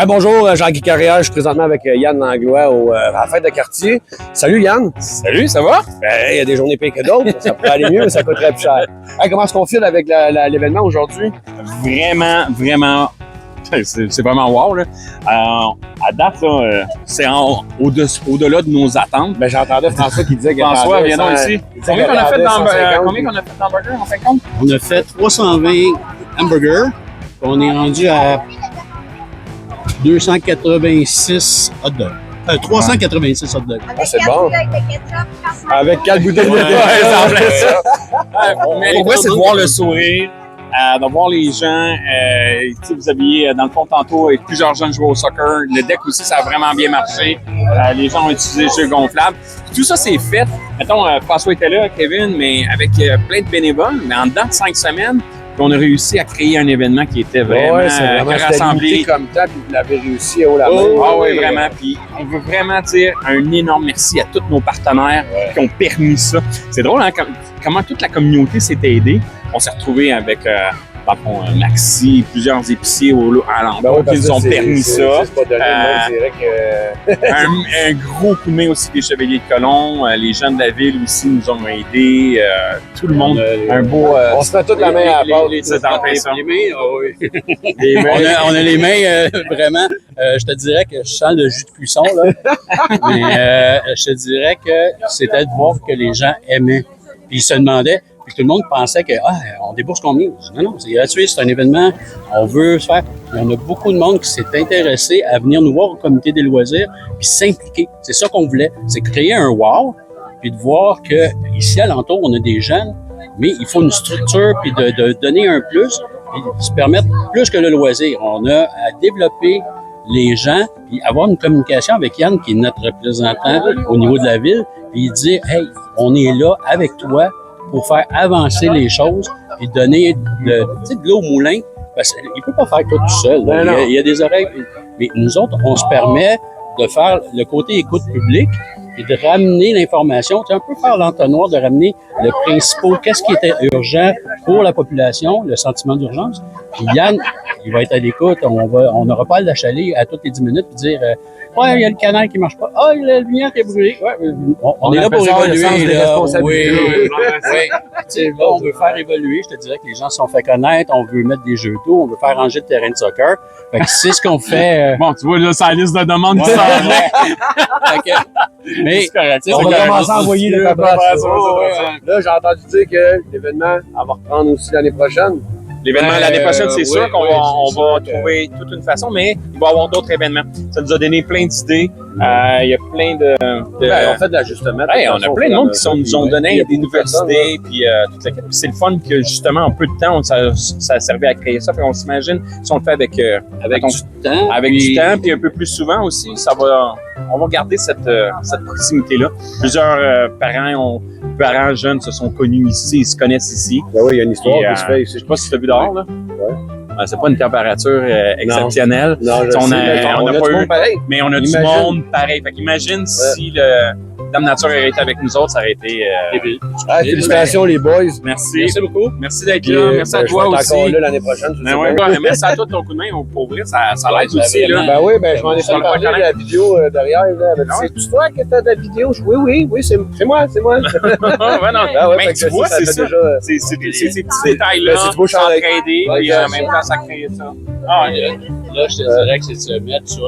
Bonjour, Jean-Guy Carrière. Je suis présentement avec Yann Langlois à la fête de quartier. Salut Yann. Salut, ça va? Il y a des journées pires que d'autres. Ça pourrait aller mieux, mais ça coûterait plus cher. Comment est-ce qu'on file avec l'événement aujourd'hui? Vraiment, c'est vraiment wow, là. À date, là, c'est au-delà de nos attentes. J'entendais François qui disait que François, viens donc ici. Combien qu'on a fait d'hamburgers, en fin de compte? On a fait 320 hamburgers. On est rendu à 286 hot dogs. 386 hot dogs. C'est bon. Avec quelle bouteille de Mais pour vrai, c'est de voir le sourire, de voir les gens. Vous aviez, dans le fond, tantôt, plusieurs jeunes jouer au soccer. Le deck aussi, ça a vraiment bien marché. Les gens ont utilisé le jeu gonflable. Tout ça, c'est fait. Mettons, François était là, Kevin, mais avec plein de bénévoles. Mais en dedans de 5 semaines, on a réussi à créer un événement qui était vraiment, rassemblé. Comme ça, puis vous l'avez réussi haut la main. Oui, vraiment. Puis on veut vraiment dire un énorme merci à tous nos partenaires qui ont permis ça. C'est drôle, hein, comment toute la communauté s'est aidée. On s'est retrouvés avec Maxi, plusieurs épiciers alentour qui nous ont permis ça. C'est pas donné, moi, je dirais que... un gros coup de main aussi des Chevaliers de Colomb. Les jeunes de la ville aussi nous ont aidés. Tout le monde. Un beau... on se met toute la main à la pâte. Les mains, on a les mains, vraiment. Je te dirais que je sens le jus de cuisson, là. Mais je te dirais que c'était de voir que les gens aimaient. Puis ils se demandaient... Puis tout le monde pensait que on débourse combien? Non, c'est gratuit, c'est un événement, on veut se faire. Il y en a beaucoup de monde qui s'est intéressé à venir nous voir au comité des loisirs puis s'impliquer. C'est ça qu'on voulait, c'est créer un wow, puis de voir que ici alentour, on a des jeunes, mais il faut une structure puis de donner un plus, puis se permettre plus que le loisir. On a à développer les gens, puis avoir une communication avec Yann, qui est notre représentant au niveau de la ville, puis dire, hey, on est là avec toi pour faire avancer les choses et donner de l'eau au moulin. Parce qu'il ne peut pas faire tout seul. Il y a des oreilles. Mais nous autres, on se permet de faire le côté écoute publique et de ramener l'information. Tu sais, un peu faire l'entonnoir, de ramener le principal, qu'est-ce qui était urgent pour la population, le sentiment d'urgence. Puis Yann, il va être à l'écoute. On n'aura pas à l'achaler à toutes les 10 minutes et dire il y a le canal qui marche pas. Il y a la lumière qui a brûlé. On est là pour évoluer. Là, on veut faire évoluer. Je te dirais que les gens se sont fait connaître. On veut mettre des jeux d'eau. On veut faire ranger le terrain de soccer. Fait que c'est ce qu'on fait. Bon, tu vois, là, c'est la liste de demandes qui s'en vient. Mais on va commencer à envoyer les paperasses. Là, j'ai entendu dire que l'événement va reprendre aussi l'année prochaine. L'événement l'année prochaine, c'est sûr qu'on va trouver toute une façon, mais il va y avoir d'autres événements. Ça nous a donné plein d'idées. Il y a plein de... on fait de l'ajustement. On a plein de monde qui nous ont donné des nouvelles idées. Puis c'est le fun que, justement, en peu de temps, ça a servi à créer ça. Puis on s'imagine, si on le fait avec du temps, puis un peu plus souvent aussi, on va garder cette proximité-là. Plusieurs parents jeunes se sont connus ici, ils se connaissent ici. Oui, il y a une histoire qui se fait ici. Je sais pas si tu as vu dehors, là. Ouais. C'est pas une température exceptionnelle. Non, on a pas eu, pareil. mais on a du monde pareil. Fait qu'imagine si Dame Nature aurait été avec nous autres, ça aurait été débile. Félicitations les boys. Merci beaucoup. Merci d'être là. Merci à toi aussi. Encore là l'année prochaine. Merci à toi de ton coup de main. Pour vrai, ça l'aide aussi. Je m'en ai fait parler de la vidéo derrière. C'est toi qui as fait la vidéo? Oui, c'est moi. Mais tu vois, c'est ça. C'est ces petits détails-là qui sont aidés. Et en même temps, ça crée ça. Là, je te dirais que c'est de se mettre sur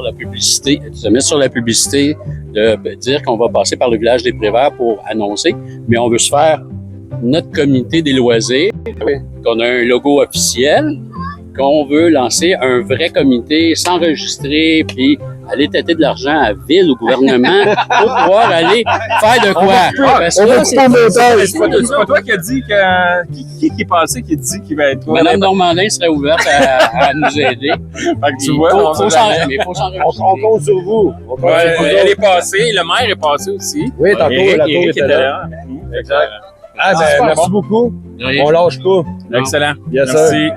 la publicité, de dire qu'on va passer par le village des Préverts pour annoncer, mais on veut se faire notre communauté des loisirs, qu'on a un logo officiel, qu'on veut lancer un vrai comité, s'enregistrer, puis aller têter de l'argent à la ville, au gouvernement, pour pouvoir aller faire de quoi. C'est pas toi qui as dit qui est passé, qui dit qu'il va être... Madame Normandin serait ouverte à nous aider. Fait que tu vois, il faut s'enregistrer. On compte sur vous. Elle est passée, le maire est passé aussi. Oui, tantôt, la tour était là. Exact. Merci beaucoup. On lâche pas. Excellent. Merci.